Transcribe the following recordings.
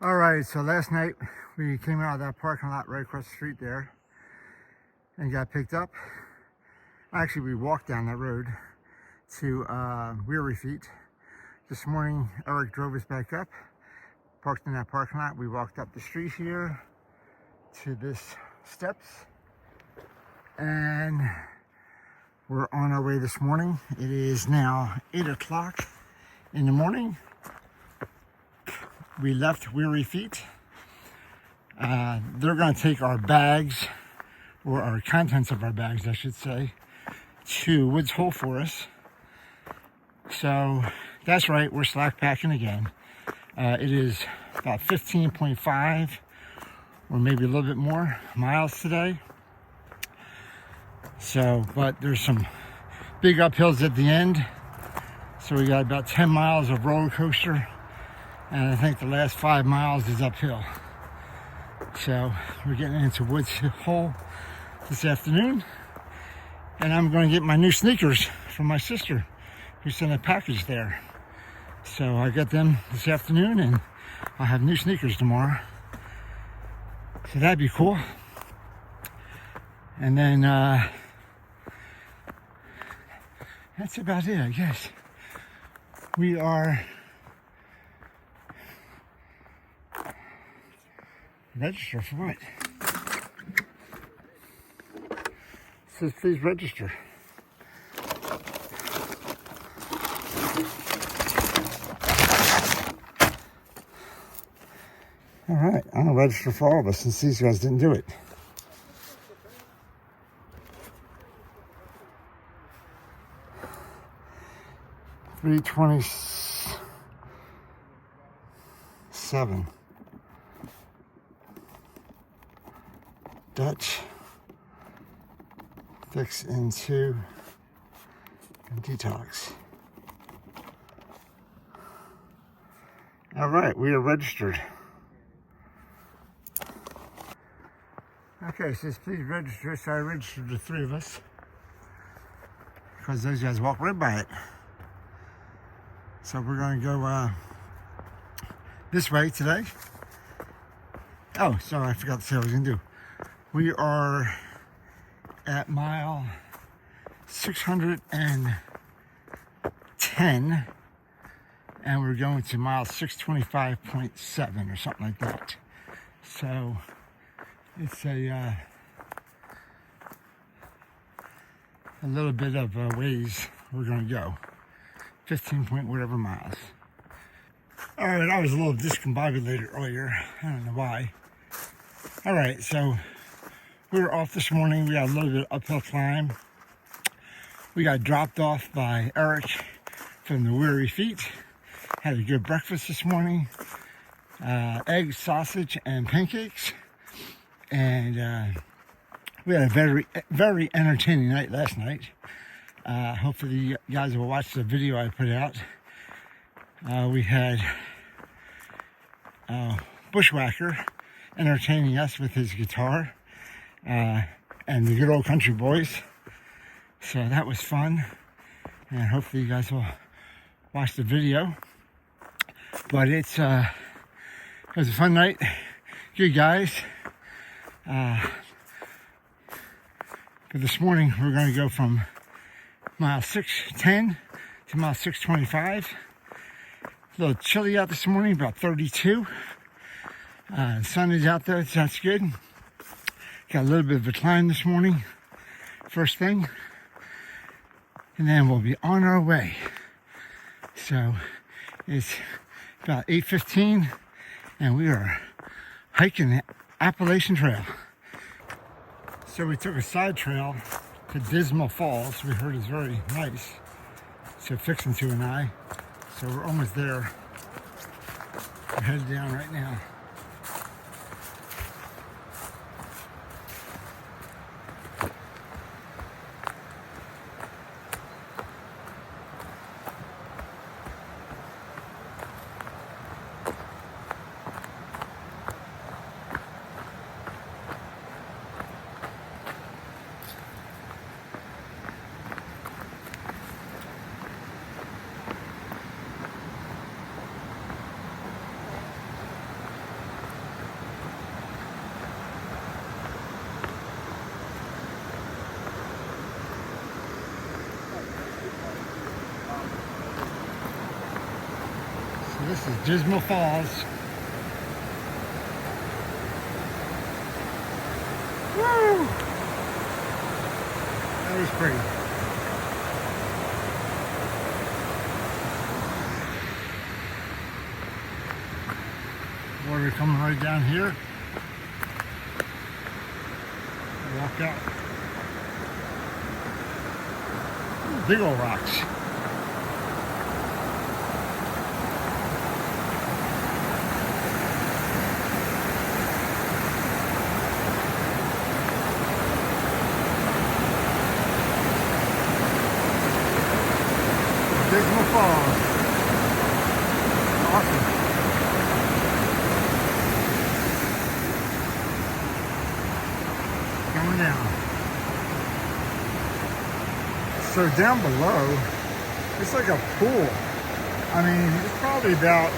All right, so last night we came out of that parking lot right across the street there and got picked up. Actually, we walked down that road to Weary Feet. This morning, Eric drove us back up, parked in that parking lot. We walked up the street here to this steps, and we're on our way this morning. It is now 8 o'clock in the morning. We left Weary Feet. They're going to take our bags, or our contents of our bags, I should say, to Woods Hole for us. So that's right, we're slackpacking again. It is about 15.5 or maybe a little bit more miles today. So, but there's some big uphills at the end. So we got about 10 miles of roller coaster, and I think the last 5 miles is uphill. So we're getting into Woods Hole this afternoon, and I'm going to get my new sneakers from my sister who sent a package there. So I got them this afternoon, and I'll have new sneakers tomorrow. So that'd be cool. And then that's about it, I guess. We are register for what? It says please register. All right, I'm gonna register for all of us since these guys didn't do it. $327. Dutch. Fix into and detox. All right, we are registered. Okay, it says please register. So I registered the 3 of us because those guys walked right by it. So we're going to go this way today. Oh, sorry, I forgot to say what I was going to do. We are at mile 610, and we're going to mile 625.7 or something like that. So it's a little bit of a ways we're going to go. 15 point whatever miles. All right, I was a little discombobulated earlier. I don't know why. All right, so we were off this morning. We got a little bit of uphill climb. We got dropped off by Eric from the Weary Feet. Had a good breakfast this morning. Eggs, sausage, and pancakes. And we had a very, very entertaining night last night. Hopefully you guys will watch the video I put out. We had Bushwhacker entertaining us with his guitar, and the good old country boys. So that was fun, and hopefully you guys will watch the video. But it was a fun night. Good guys. But this morning we're going to go from mile 610 to mile 625. A little chilly out this morning, about 32. The sun is out there, so that's good. Got a little bit of a climb this morning, first thing. And then we'll be on our way. So it's about 8:15, and we are hiking the Appalachian Trail. So we took a side trail to Dismall Falls. We heard it's very nice. So fixing to and I. So we're almost there. We're headed down right now. This is Dismall Falls. Woo! That is pretty. Water coming right down here. Walk out. Ooh, big old rocks. Dismall Falls. Awesome. Coming down. So down below, it's like a pool. I mean, it's probably about,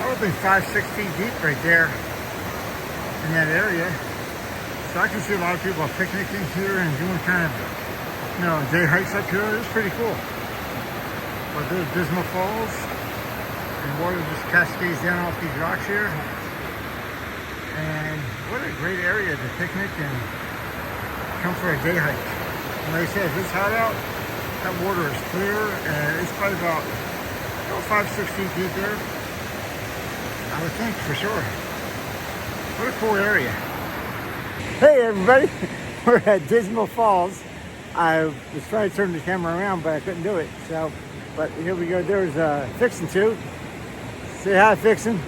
I would think 5-6 feet deep right there in that area. So I can see a lot of people picnicking here and doing kind of, you know, day hikes up here. It's pretty cool. But there's Dismall Falls, and water just cascades down off these rocks here. And what a great area to picnic and come for a day hike. And like I said, if it's hot out, that water is clear, and it's probably about 5-6 feet deep there. I would think, for sure. What a cool area. Hey everybody, we're at Dismall Falls. I was trying to turn the camera around, but I couldn't do it. So, but here we go. There's Fixin' too. Say hi, Fixin'.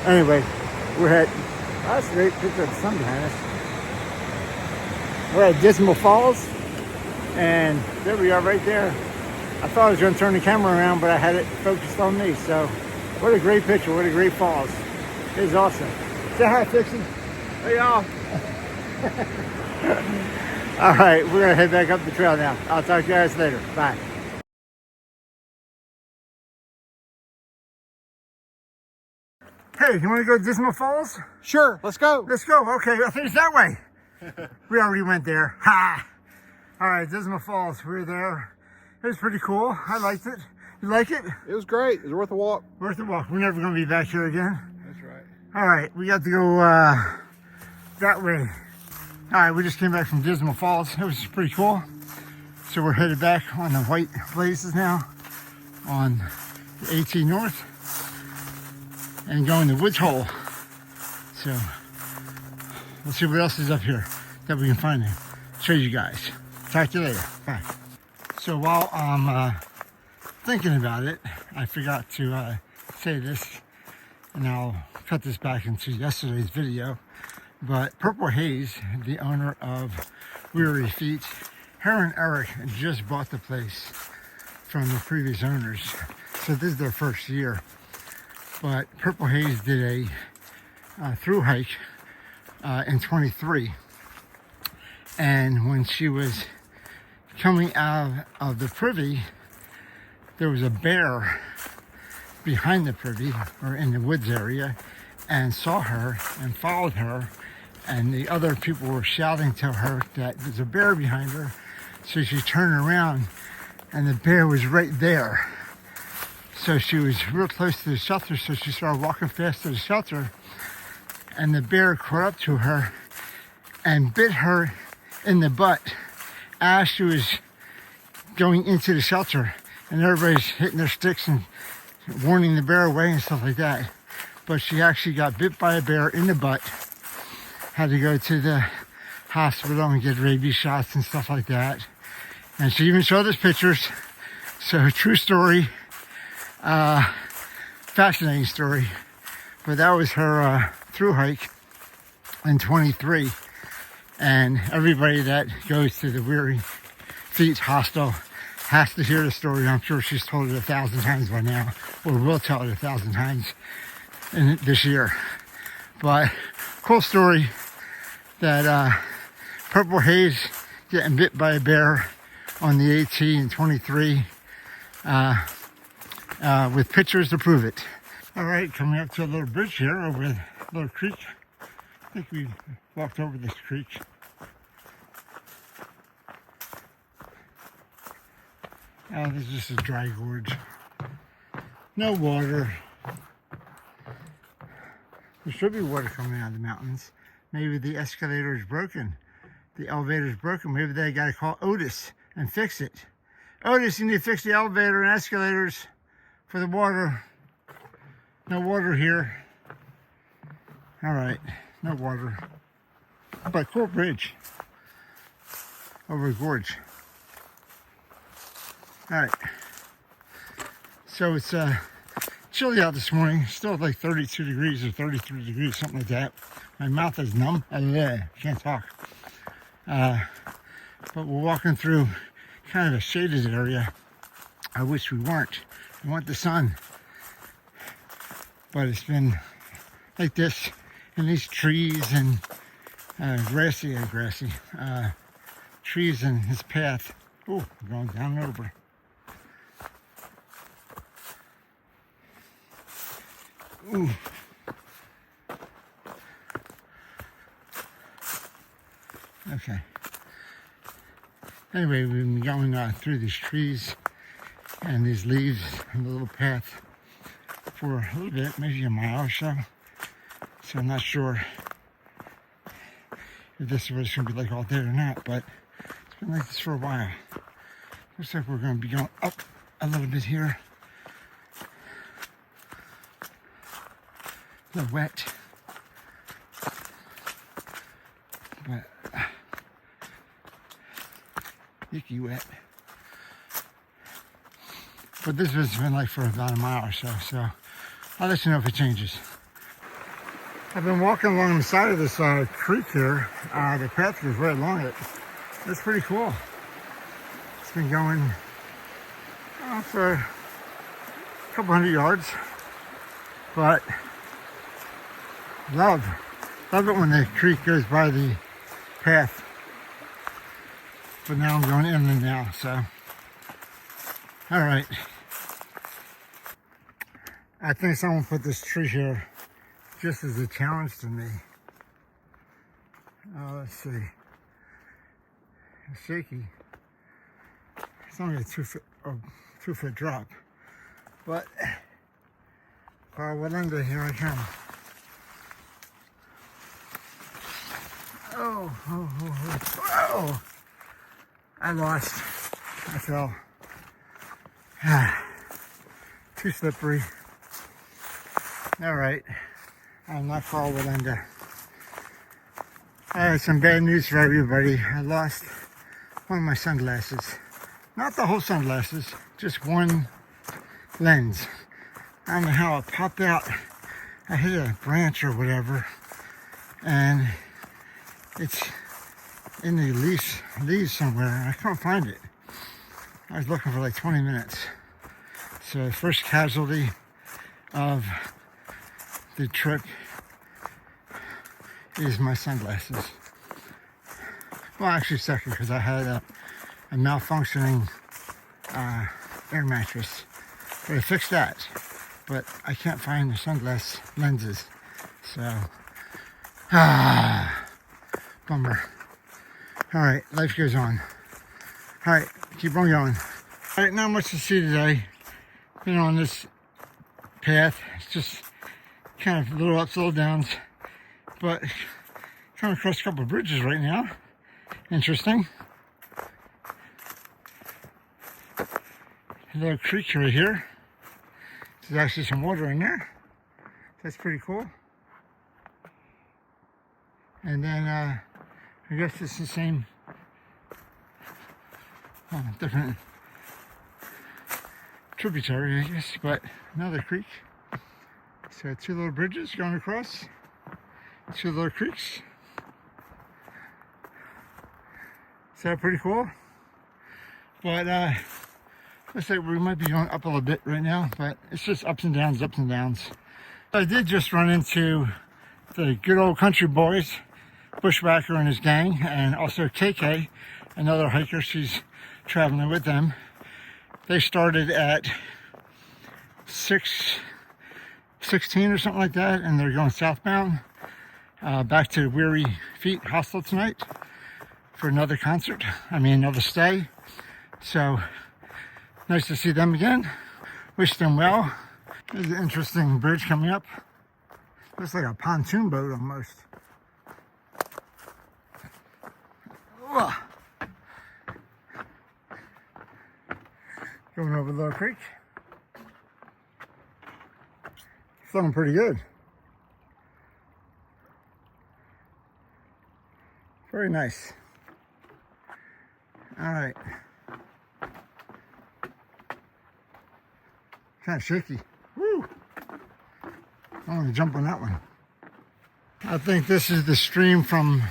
Anyway, we're at, that's a great picture of the sun behind us. We're at Dismall Falls, and there we are right there. I thought I was going to turn the camera around, but I had it focused on me. So, what a great picture, what a great falls. It is awesome. Say hi, Fixin'. Hey, y'all. All right, we're going to head back up the trail now. I'll talk to you guys later. Bye. Hey, you want to go to Dismall Falls? Sure, let's go. Let's go. Okay, I think it's that way. We already went there. Ha! All right, Dismall Falls. We were there. It was pretty cool. I liked it. You like it? It was great. It was worth a walk. Worth the walk. We're never going to be back here again. That's right. All right, we got to go that way. All right, we just came back from Dismall Falls. It was pretty cool. So we're headed back on the white blazes now on the AT North and going to Woods Hole. So we'll see what else is up here that we can find and show you guys. Talk to you later. Bye. So while I'm thinking about it, I forgot to say this, and I'll cut this back into yesterday's video. But Purple Haze, the owner of Weary Feet, her and Eric just bought the place from the previous owners. So this is their first year. But Purple Haze did a thru hike in 23. And when she was coming out of the privy, there was a bear behind the privy or in the woods area and saw her and followed her. And the other people were shouting to her that there's a bear behind her. So she turned around and the bear was right there. So she was real close to the shelter. So she started walking fast to the shelter. And the bear caught up to her and bit her in the butt as she was going into the shelter. And everybody's hitting their sticks and warning the bear away and stuff like that. But she actually got bit by a bear in the butt. Had to go to the hospital and get rabies shots and stuff like that. And she even showed us pictures. So true story, fascinating story. But that was her thru hike in 23. And everybody that goes to the Weary Feet Hostel has to hear the story. I'm sure she's told it 1,000 times by now, or will tell it 1,000 times in this year. But cool story that Purple Haze getting bit by a bear on the AT in 23 with pictures to prove it. All right, coming up to a little bridge here over a little creek. I think we walked over this creek. This is just a dry gorge. No water. There should be water coming out of the mountains. Maybe the escalator is broken. The elevator is broken. Maybe they got to call Otis and fix it. Otis, you need to fix the elevator and escalators for the water. No water here. All right, no water. But cool bridge over a gorge. All right. So it's chilly out this morning. Still like 32 degrees or 33 degrees, something like that. My mouth is numb. Can't talk. But we're walking through kind of a shaded area. I wish we weren't. We want the sun. But it's been like this in these trees and grassy trees in this path. Oh, we're going down and over. Ooh. Okay. Anyway, we've been going through these trees and these leaves and the little path for a little bit, maybe a mile or so. So I'm not sure if this is what it's going to be like all day or not, but it's been like this for a while. Looks like we're going to be going up a little bit here. A little wet, but icky wet. But this has been like for about a mile or so I'll let you know if it changes. I've been walking along the side of this creek here. The path goes right along it. It's pretty cool. It's been going for a couple hundred yards, but love it when the creek goes by the path. But now I'm going inland now, so all right. I think someone put this tree here just as a challenge to me. Let's see. It's shaky. It's only a 2 foot drop, but far well under, here I come. Oh. I lost. I fell. Too slippery. All right. I'm not far well under. I have some bad news for everybody. I lost one of my sunglasses. Not the whole sunglasses, just one lens. I don't know how it popped out. I hit a branch or whatever, and it's in the leaves somewhere. I can't find it. I was looking for like 20 minutes. So the first casualty of the trip is my sunglasses. Well, actually second, because I had a malfunctioning air mattress. But I fixed that. But I can't find the sunglass lenses. So, bummer. All right, life goes on. All right, keep on going. All right, not much to see today. Been on this path. It's just kind of little ups, little downs. But coming across a couple of bridges right now. Interesting. A little creek right here. There's actually some water in there. That's pretty cool. And then I guess it's the same, different tributary, I guess, but another creek. So 2 little bridges going across, 2 little creeks. So pretty cool. But looks like we might be going up a little bit right now, but it's just ups and downs, ups and downs. I did just run into the good old country boys, Bushwhacker and his gang, and also KK, another hiker. She's traveling with them. They started at 6:16 or something like that, and they're going southbound back to Weary Feet Hostel tonight for another concert. Another stay. So Nice to see them again. Wish them well. There's an interesting bridge coming up. Looks like a pontoon boat almost. Ugh. Going over Little Creek. Flowing pretty good. Very nice. All right. Kind of shaky. Woo! I want to jump on that one. I think this is the stream from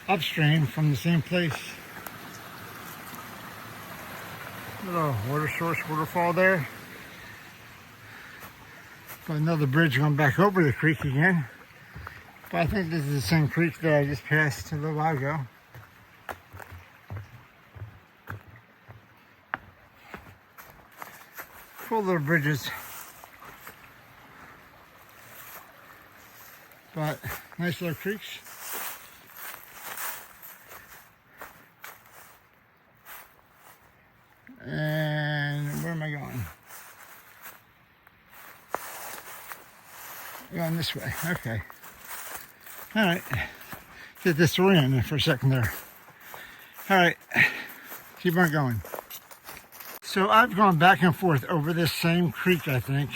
upstream from the same place. Little water source, waterfall there. Got another bridge going back over the creek again. But I think this is the same creek that I just passed a little while ago. Cool little bridges. But nice little creeks. And where am I going? Going this way. Okay. All right. Get this oriented for a second there. All right. Keep on going. So I've gone back and forth over this same creek, I think,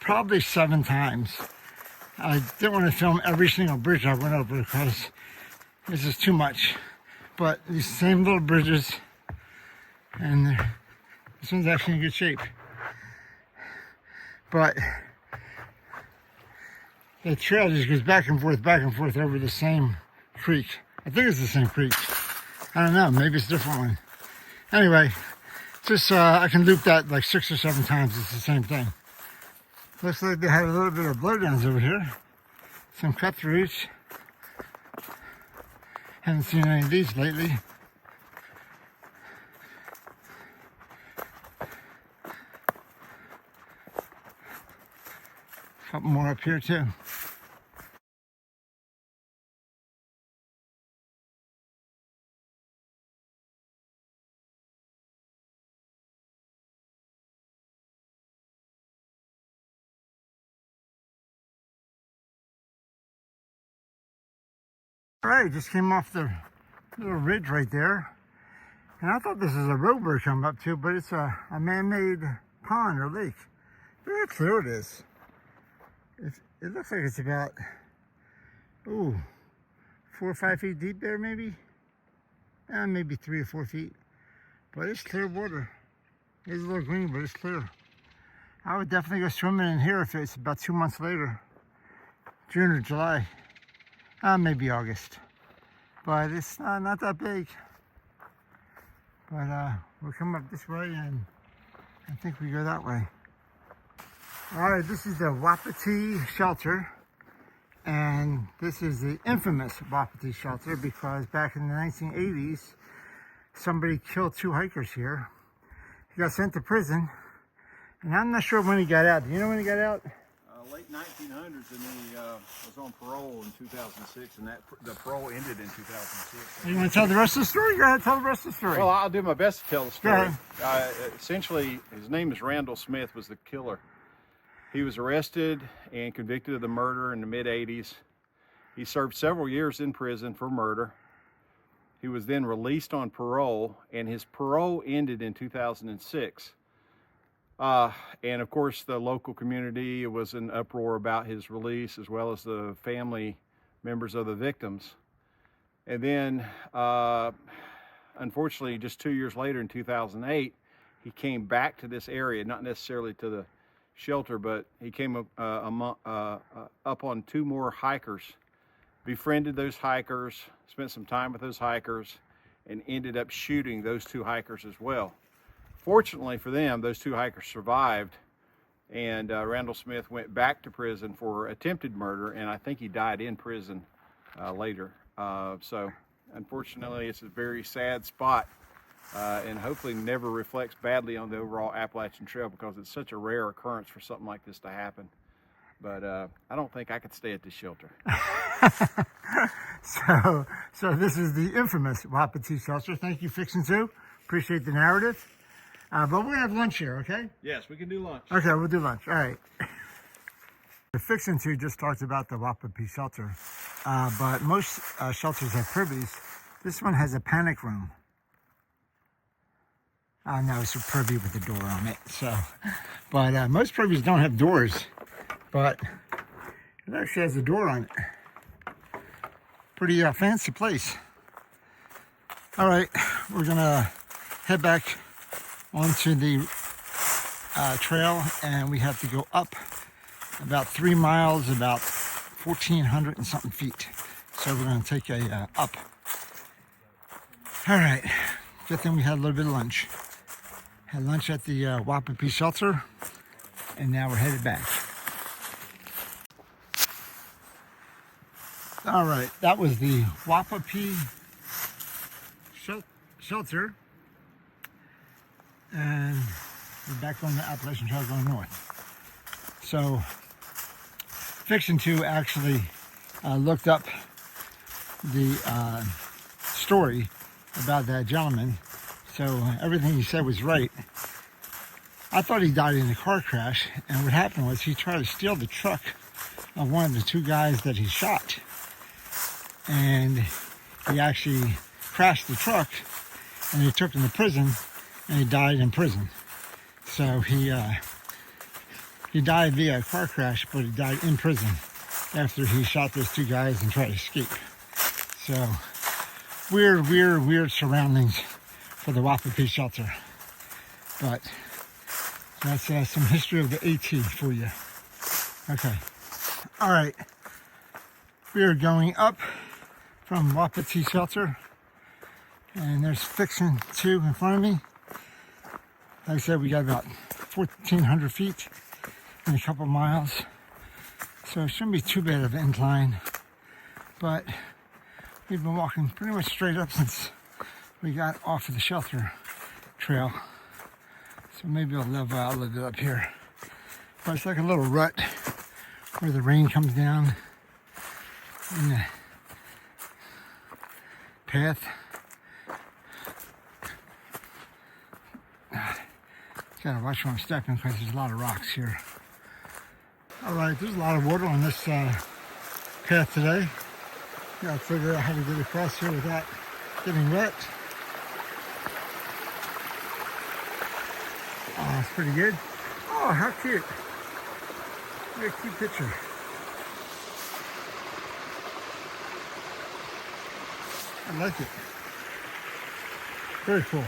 probably 7 times. I didn't want to film every single bridge I went over because this is too much. But these same little bridges, and this one's actually in good shape. But the trail just goes back and forth over the same creek. I think it's the same creek. I don't know, maybe it's a different one. Anyway, just I can loop that like 6 or 7 times. It's the same thing. Looks like they had a little bit of blowdowns over here. Some cut throughs. Haven't seen any of these lately. A couple more up here too. All right, just came off the little ridge right there. And I thought this was a road we're coming up to, but it's a man-made pond or lake. Look how clear it is. It looks like it's about, 4 or 5 feet deep there maybe. Maybe 3 or 4 feet. But it's clear water. It's a little green, but it's clear. I would definitely go swimming in here if it's about 2 months later. June or July. Maybe August. But it's not that big. But we'll come up this way and I think we go that way. Alright, this is the Wapiti shelter. And this is the infamous Wapiti shelter because back in the 1980s, somebody killed 2 hikers here. He got sent to prison. And I'm not sure when he got out. Do you know when he got out? Late 1900s, and then he was on parole in 2006, and the parole ended in 2006. You want to tell the rest of the story? Go ahead, tell the rest of the story. Well, I'll do my best to tell the story. Go ahead. Essentially, his name is Randall Smith, was the killer. He was arrested and convicted of the murder in the mid-80s. He served several years in prison for murder. He was then released on parole, and his parole ended in 2006. And of course, the local community was in uproar about his release, as well as the family members of the victims. And then, unfortunately, just 2 years later in 2008, he came back to this area, not necessarily to the shelter, but he came up on 2 more hikers, befriended those hikers, spent some time with those hikers, and ended up shooting those 2 hikers as well. Fortunately for them, those 2 hikers survived, and Randall Smith went back to prison for attempted murder, and I think he died in prison later. So unfortunately, it's a very sad spot, and hopefully never reflects badly on the overall Appalachian Trail because it's such a rare occurrence for something like this to happen. But I don't think I could stay at this shelter. So this is the infamous Wapiti shelter. Thank you, Fixin' Two. Appreciate the narrative. But we're going to have lunch here, okay? Yes, we can do lunch. Okay, we'll do lunch. All right. The Fiction 2 just talked about the Wapiti shelter, but most shelters have privies. This one has a panic room. No, it's a privy with a door on it. So, but most privies don't have doors, but it actually has a door on it. Pretty fancy place. All right, we're gonna head back onto the trail, and we have to go up about 3 miles, about 1,400 and something feet. So we're gonna take a up. All right, good thing we had a little bit of lunch. Had lunch at the Wapiti shelter, and now we're headed back. All right, that was the Wapiti shelter, and we're back on the Appalachian Trail going north. So, Fiction 2 actually looked up the story about that gentleman. So everything he said was right. I thought he died in a car crash, and what happened was he tried to steal the truck of one of the 2 guys that he shot. And he actually crashed the truck, and they took him to prison, and he died in prison. So he died via a car crash, but he died in prison after he shot those 2 guys and tried to escape. So weird surroundings for the Wapiti shelter. But that's some history of the AT for you. Okay. All right. We are going up from Wapiti shelter, and there's Fiction 2 in front of me. Like I said, we got about 1,400 feet in a couple miles, so it shouldn't be too bad of an incline. But we've been walking pretty much straight up since we got off of the shelter trail, so maybe I'll level out a little bit up here. But it's like a little rut where the rain comes down in the path. Gotta watch where I'm stepping because there's a lot of rocks here. All right, there's a lot of water on this path today. Gotta figure out how to get across here without getting wet. Oh, it's pretty good. Oh, how cute. What a cute picture. I like it. Very cool.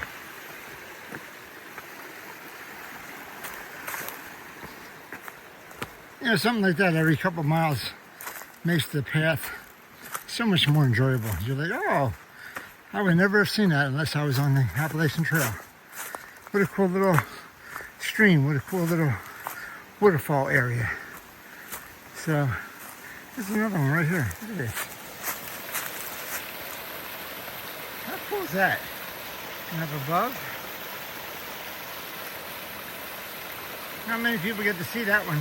You know, something like that every couple miles makes the path so much more enjoyable. You're like, oh, I would never have seen that unless I was on the Appalachian Trail. What a cool little stream. What a cool little waterfall area. So, there's another one right here. Look at this. How cool is that? And up above. Not many people get to see that one.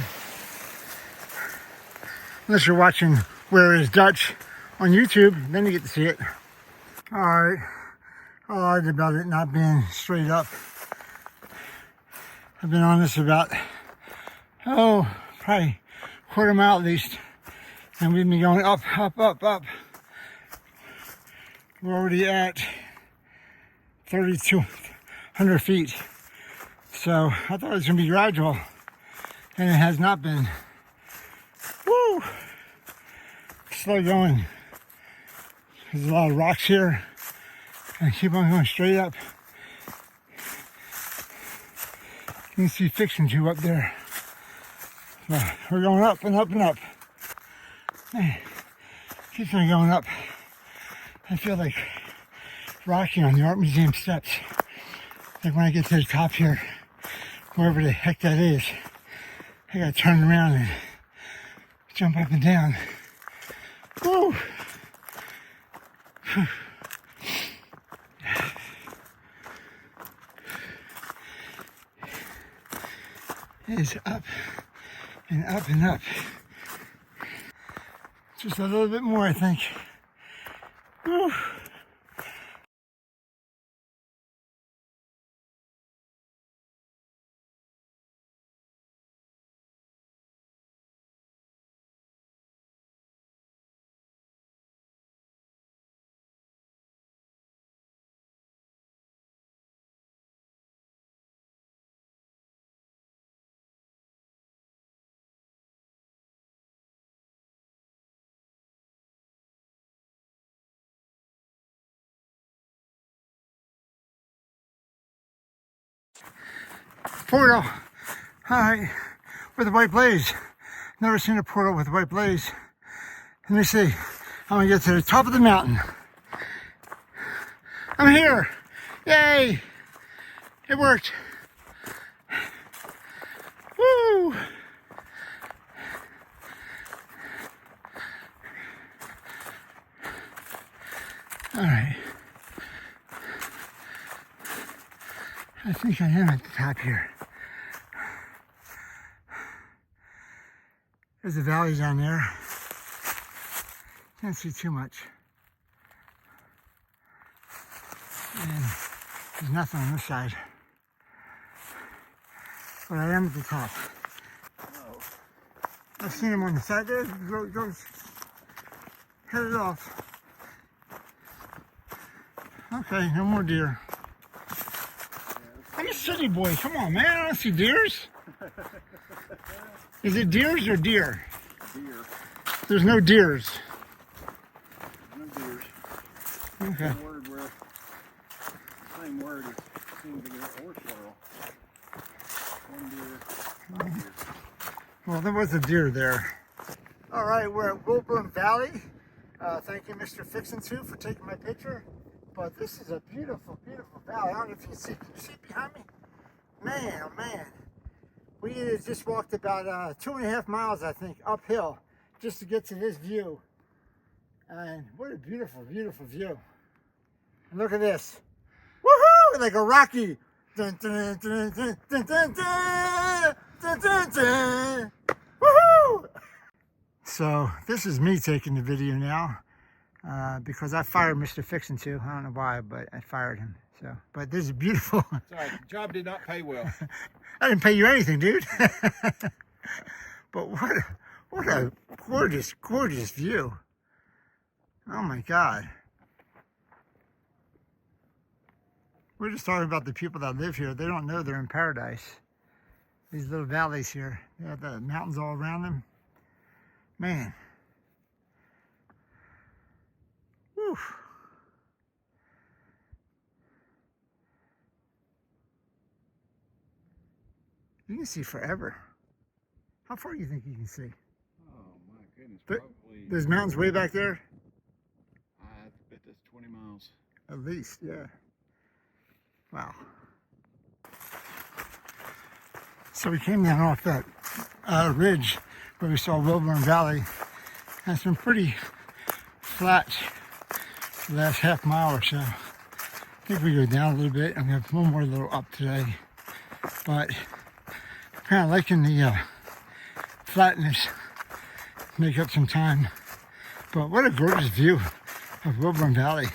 Unless you're watching Where Is Dutch on YouTube, then you get to see it. Alright, I lied about it not being straight up. I've been on this about, probably a quarter mile at least. And we've been going up, up, up, up. We're already at 3,200 feet. So I thought it was going to be gradual, and it has not been. Woo! Slow going. There's a lot of rocks here. And keep on going straight up. You can see Fiction 2 up there. So we're going up and up and up. Man, keeps on going up. I feel like Rocky on the Art Museum steps. Like when I get to the top here, wherever the heck that is, I gotta turn around and jump up and down. Woo! It's up and up and up. Just a little bit more, I think. Woo! portal. All right, with a white blaze. Never seen a portal with a white blaze. Let me see. I'm gonna get to the top of the mountain. I'm here. Yay! It worked. Woo! All right. I think I am at the top here. There's a valley down there. Can't see too much. And there's nothing on this side. But I am at the top. I've seen him on the side there. Go head it off. Okay, no more deer. I'm a city boy. Come on, man. I don't see deers. Is it deers or deer? Deer. There's no deers. No deers. Okay. Same word where the same word seems to get horse squirrel. One deer. One deer. Well, there was a deer there. All right, we're at Wilburn Valley. Thank you, Mr. Fixin'2, for taking my picture. But this is a beautiful, beautiful valley. I don't know if you can see it behind me? Man, oh man. We just walked about 2.5 miles, I think, uphill just to get to this view. And what a beautiful, beautiful view. And look at this. Woohoo! Like a Rocky. Dun, dun, dun, dun, dun, dun, dun, dun, dun, dun. Woohoo! So this is me taking the video now. Because I fired Mr. Fixin'2. I don't know why, but I fired him. So, but this is beautiful. Sorry, the job did not pay well. I didn't pay you anything, dude. But what a gorgeous, gorgeous view. Oh my God. We're just talking about the people that live here. They don't know they're in paradise. These little valleys here. They have the mountains all around them. Man. Whew. You can see forever. How far do you think you can see? Oh my goodness, probably. There's mountains way back there? I bet that's 20 miles. At least, yeah. Wow. So we came down off that ridge where we saw Wilburn Valley. And it's been pretty flat the last half mile or so. I think we go down a little bit and we have one more little up today. But I'm kind of liking the flatness. Make up some time. But what a gorgeous view of Wilburn Valley.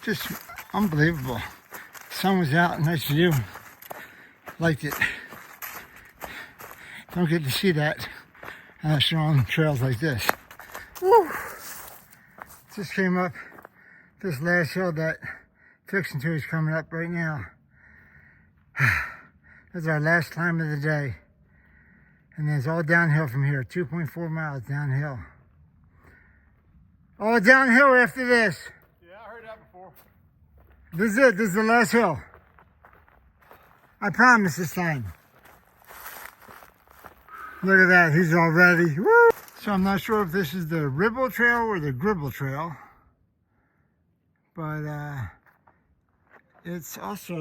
Just unbelievable. Sun was out, nice view. Liked it. Don't get to see that unless you're on trails like this. Woo! Just came up this last hill that Fixin'2 is coming up right now. That's our last climb of the day. And then it's all downhill from here, 2.4 miles downhill. All downhill after this. Yeah, I heard that before. This is it, this is the last hill. I promise this time. Look at that, he's all ready. Woo! So I'm not sure if this is the Ribble Trail or the Gribble Trail. But it's also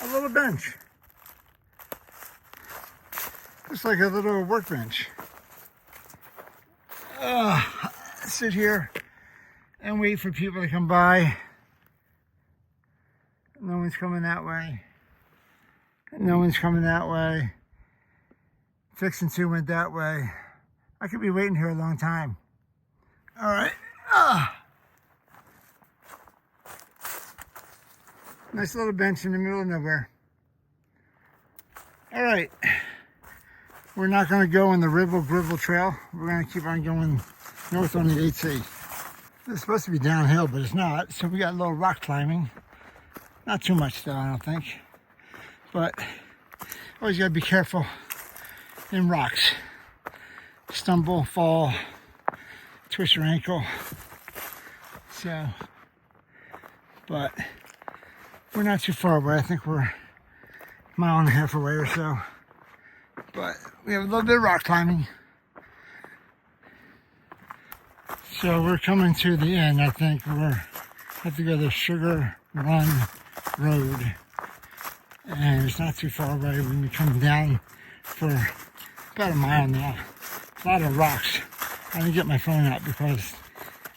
a little bench. Looks like a little workbench. Sit here and wait for people to come by. No one's coming that way. No one's coming that way. Fixin'2 went that way. I could be waiting here a long time. All right. Nice little bench in the middle of nowhere. All right. We're not going to go on the Ribble Gribble Trail. We're going to keep on going north on the 8C. It's supposed to be downhill, but it's not. So we got a little rock climbing. Not too much though, I don't think. But always got to be careful in rocks. Stumble, fall, twist your ankle. So, but we're not too far away. I think we're mile and a half away or so. But we have a little bit of rock climbing. So we're coming to the end. I think we're have to go the Sugar Run Road. And it's not too far away. We're going to be coming down for about a mile now. A lot of rocks. I didn't get my phone out because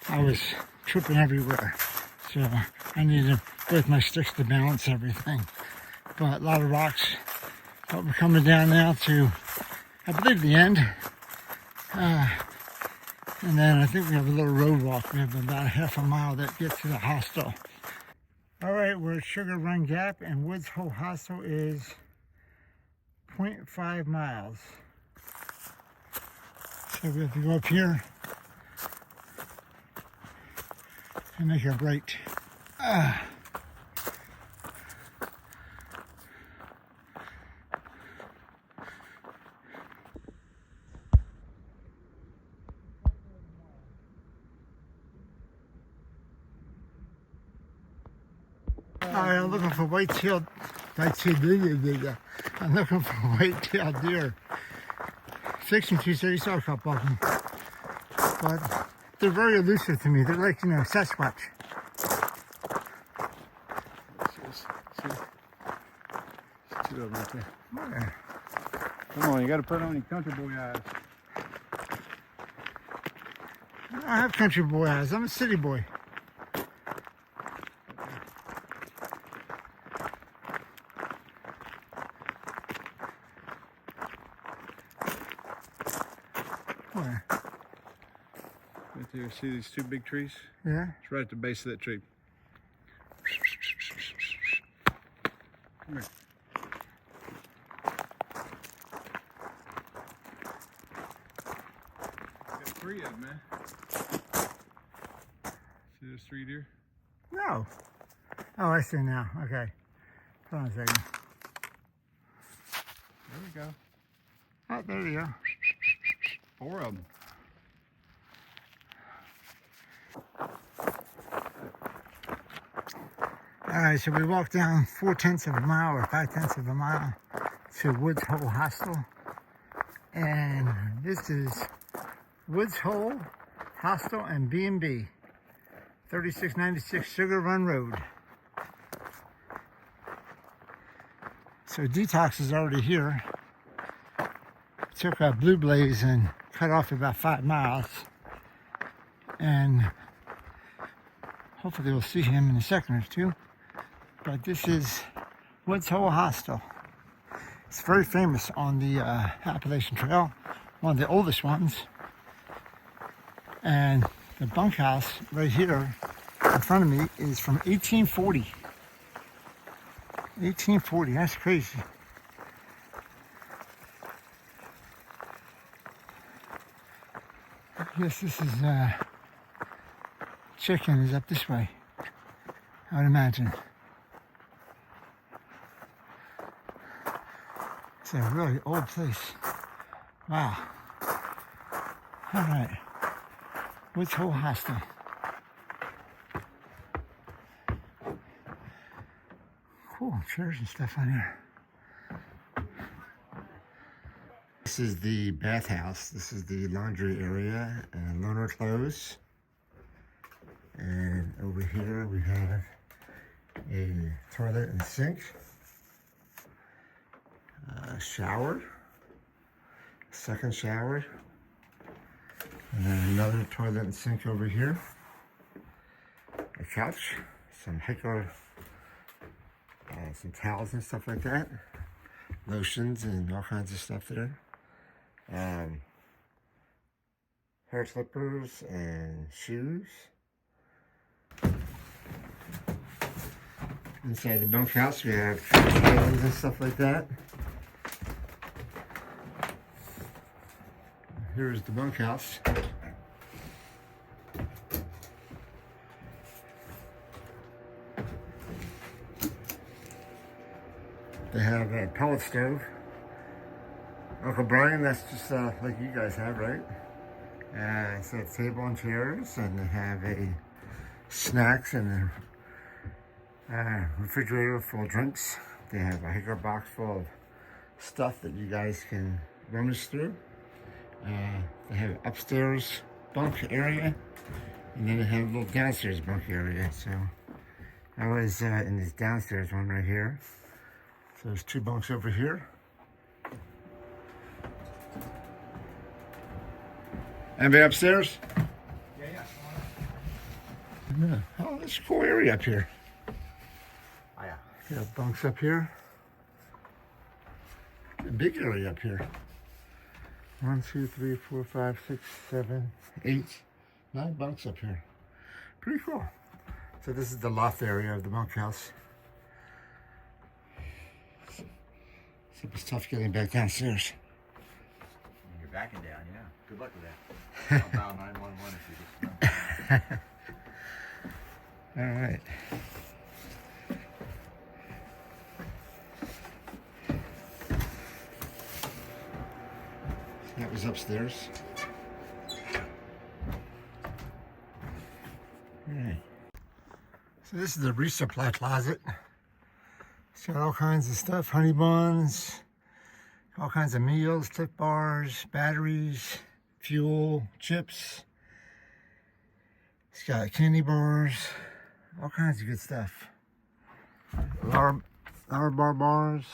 I was tripping everywhere. So I needed both my sticks to balance everything. But a lot of rocks. But we're coming down now to, I believe, the end. And then I think we have a little road walk. We have about half a mile that gets to the hostel. All right, we're at Sugar Run Gap, and Woods Hole Hostel is 0.5 miles. So we have to go up here and make a right. I'm looking for white-tailed, I'm looking for white-tailed deer. Fixing Tuesday, said he saw a couple of them. But they're very elusive to me. They're like, Sasquatch. See? Two of them right there. Yeah. Come on, you got to put on your country boy eyes. I have country boy eyes. I'm a city boy. Where? Right there, see these two big trees? Yeah. It's right at the base of that tree. Come here. Got three of them, man. See those three deer? No. Oh, I see now. Okay. Hold on a second. There we go. Oh, there you go. 4 of them. All right, so we walked down 4/10 of a mile or 5/10 of a mile to Woods Hole Hostel. And this is Woods Hole Hostel and B&B, 3696 Sugar Run Road. So Detox is already here. Took a Blue Blaze and cut off about 5 miles. And hopefully we'll see him in a second or two. But this is Woods Hole Hostel. It's very famous on the Appalachian Trail, one of the oldest ones. And the bunkhouse right here in front of me is from 1840. 1840, that's crazy. I guess this is chicken is up this way, I would imagine. It's a really old place. Wow. All right. Woods Hole Hostel. Cool chairs and stuff on here. This is the bathhouse. This is the laundry area and loaner clothes. And over here we have a toilet and sink. Shower, second shower, and then another toilet and sink over here, a couch, some hiker, some towels and stuff like that, lotions and all kinds of stuff there, hair clippers and shoes. Inside the bunkhouse we have trays and stuff like that. Here's the bunkhouse. They have a pellet stove. Uncle Brian, that's just like you guys have, right? So a table and chairs, and they have a snacks and a refrigerator full of drinks. They have a hiker box full of stuff that you guys can rummage through. They have upstairs bunk area, and then they have a little downstairs bunk area. So I was in this downstairs one right here. So there's 2 bunks over here. Anybody upstairs? Yeah. Oh, that's a cool area up here. Oh, yeah. Got bunks up here. A big area up here. 1, 2, 3, 4, 5, 6, 7, 8, 9 bunks up here. Pretty cool. So this is the loft area of the bunkhouse. Except it's tough getting back downstairs. You're backing down, yeah. Good luck with that. I'll dial 911 if you just know. All right. That was upstairs. All right. So this is the resupply closet. It's got all kinds of stuff, honey buns, all kinds of meals, Clif bars, batteries, fuel, chips. It's got candy bars, all kinds of good stuff. Lower bar bars,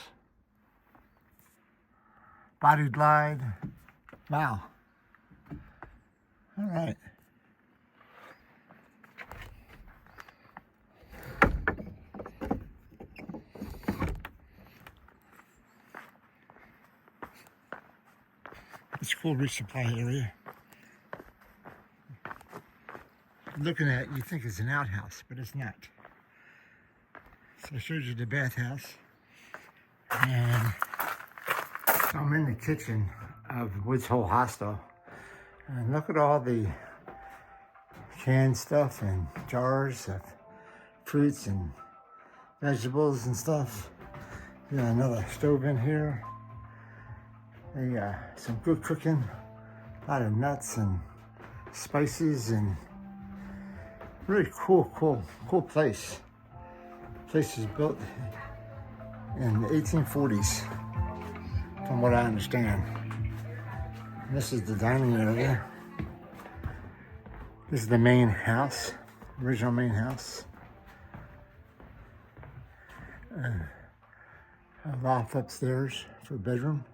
body glide. Wow. All right. It's a cool resupply area. Looking at it, you think it's an outhouse, but it's not. So I showed you the bathhouse. And I'm in the kitchen of Woods Hole Hostel. And look at all the canned stuff and jars of fruits and vegetables and stuff. Got another stove in here. They got some good cooking, a lot of nuts and spices, and really cool place. Place was built in the 1840s, from what I understand. And this is the dining area. This is the main house, original main house. A loft upstairs for a bedroom.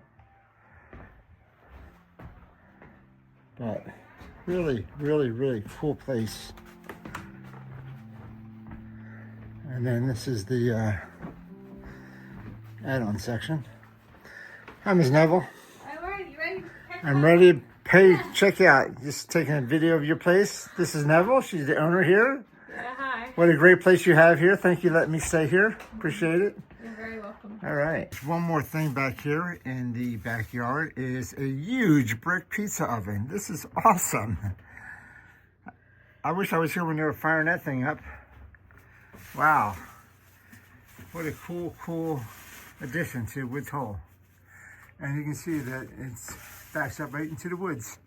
But really cool place. And then this is the add-on section. Hi, Ms. Neville. All right, you ready? I'm ready to pay. Check out. Just taking a video of your place. This is Neville. She's the owner here. Yeah, hi. What a great place you have here. Thank you for letting me stay here. Appreciate it. You're very welcome. All right. One more thing back here in the backyard is a huge brick pizza oven. This is awesome. I wish I was here when they were firing that thing up. Wow. What a cool addition to Woods Hole. And you can see that it backs up right into the woods.